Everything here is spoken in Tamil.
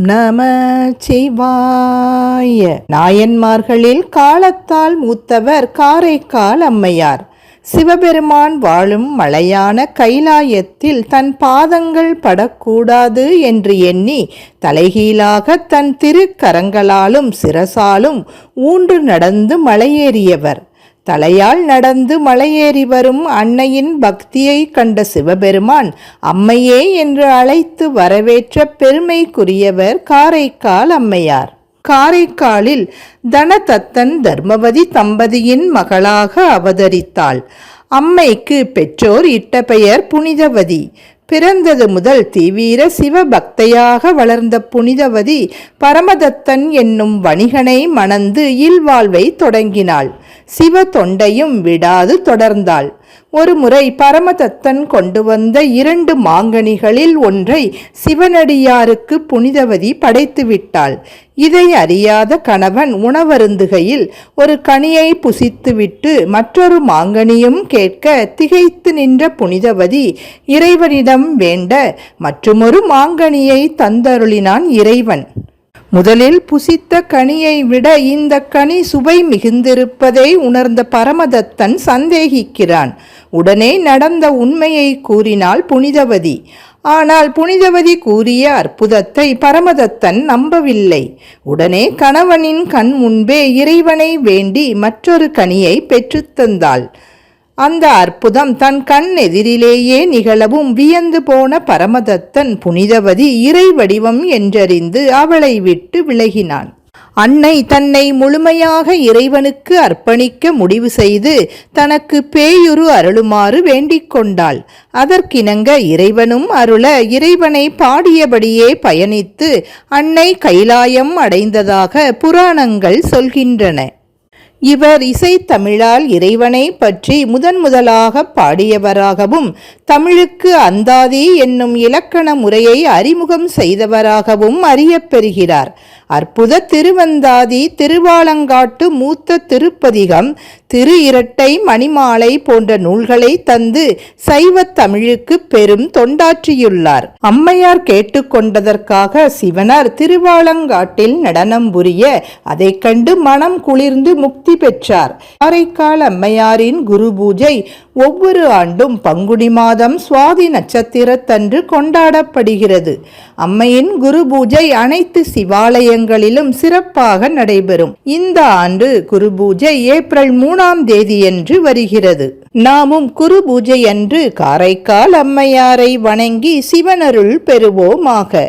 நம சிவாய. நாயன்மார்களில் காலத்தால் மூத்தவர் காரைக்கால் அம்மையார். சிவபெருமான் வாழும் மலையான கைலாயத்தில் தன் பாதங்கள் படக்கூடாது என்று எண்ணி தலைகீழாக தன் திருக்கரங்களாலும் சிரசாலும் ஊன்று நடந்து மலையேறியவர். தலையால் நடந்து மலையேறி வரும் அன்னையின் பக்தியை கண்ட சிவபெருமான் அம்மையே என்று அழைத்து வரவேற்ற பெருமைக்குரியவர் காரைக்கால் அம்மையார். காரைக்காலில் தனதத்தன் தர்மவதி தம்பதியின் மகளாக அவதரித்தாள். அம்மைக்கு பெற்றோர் இட்ட பெயர் புனிதவதி. பிறந்தது முதல் தீவிர சிவபக்தையாக வளர்ந்த புனிதவதி பரமதத்தன் என்னும் வணிகனை மணந்து இல்வாழ்வை தொடங்கினாள். சிவ தொண்டையும் விடாது தொடர்ந்தாள். ஒருமுறை பரமதத்தன் கொண்டு வந்த 2 மாங்கனிகளில் ஒன்றை சிவனடியாருக்கு புனிதவதி படைத்துவிட்டாள். இதை அறியாத கணவன் உணவருந்துகையில் ஒரு கனியை புசித்துவிட்டு மற்றொரு மாங்கனியும் கேட்க திகைத்து நின்ற புனிதவதி இறைவனிடம் வேண்ட மற்றுமொரு மாங்கனியை தந்தருளினான் இறைவன். முதலில் புசித்த கனியை விட இந்த கனி சுவை மிகுந்திருப்பதை உணர்ந்த பரமதத்தன் சந்தேகிக்கிறான். உடனே நடந்த உண்மையை கூறினாள் புனிதவதி. ஆனால் புனிதவதி கூறிய அற்புதத்தை பரமதத்தன் நம்பவில்லை. உடனே கணவனின் கண் முன்பே இறைவனை வேண்டி மற்றொரு கனியை பெற்றுத்தந்தாள். அந்த அற்புதம் தன் கண் எதிரிலேயே நிகழவும் வியந்து போன பரமதத்தன் புனிதவதி இறை வடிவம் என்றறிந்து அவளை விட்டு விலகினான். அன்னை தன்னை முழுமையாக இறைவனுக்கு அர்ப்பணிக்க முடிவு செய்து தனக்கு பேயுரு அருளுமாறு வேண்டிக் கொண்டாள். அதற்கிணங்க இறைவனும் அருள இறைவனை பாடியபடியே பயணித்து அன்னை கைலாயம் அடைந்ததாக புராணங்கள் சொல்கின்றன. இவர் இசைத்தமிழால் இறைவனை பற்றி முதலாக பாடியவராகவும் தமிழுக்கு அந்தாதி என்னும் இலக்கண முறையை அறிமுகம் செய்தவராகவும் அறியப்பெறுகிறார். அற்புத திருவந்தாதி, திருவாலங்காட்டு மூத்த திருப்பதிகம், திரு இரட்டை மணிமாலை போன்ற நூல்களை தந்து சைவ தமிழுக்கு பெரும் தொண்டாற்றியுள்ளார். அம்மையார் கேட்டுக்கொண்டதற்காக சிவனார் திருவாலங்காட்டில் நடனம் புரிய அதை கண்டு மனம் குளிர்ந்து முக்தி பெற்றார். காரைக்கால் அம்மையாரின் குரு பூஜை ஒவ்வொரு ஆண்டும் பங்குனி மாதம் சுவாதி நட்சத்திரத்தன்று கொண்டாடப்படுகிறது. அம்மையின் குரு பூஜை அனைத்து சிவாலயங்களிலும் சிறப்பாக நடைபெறும். இந்த ஆண்டு குரு பூஜை ஏப்ரல் 3ஆம் தேதியன்று வருகிறது. நாமும் குரு பூஜை அன்று காரைக்கால் அம்மையாரை வணங்கி சிவனருள் பெறுவோமாக.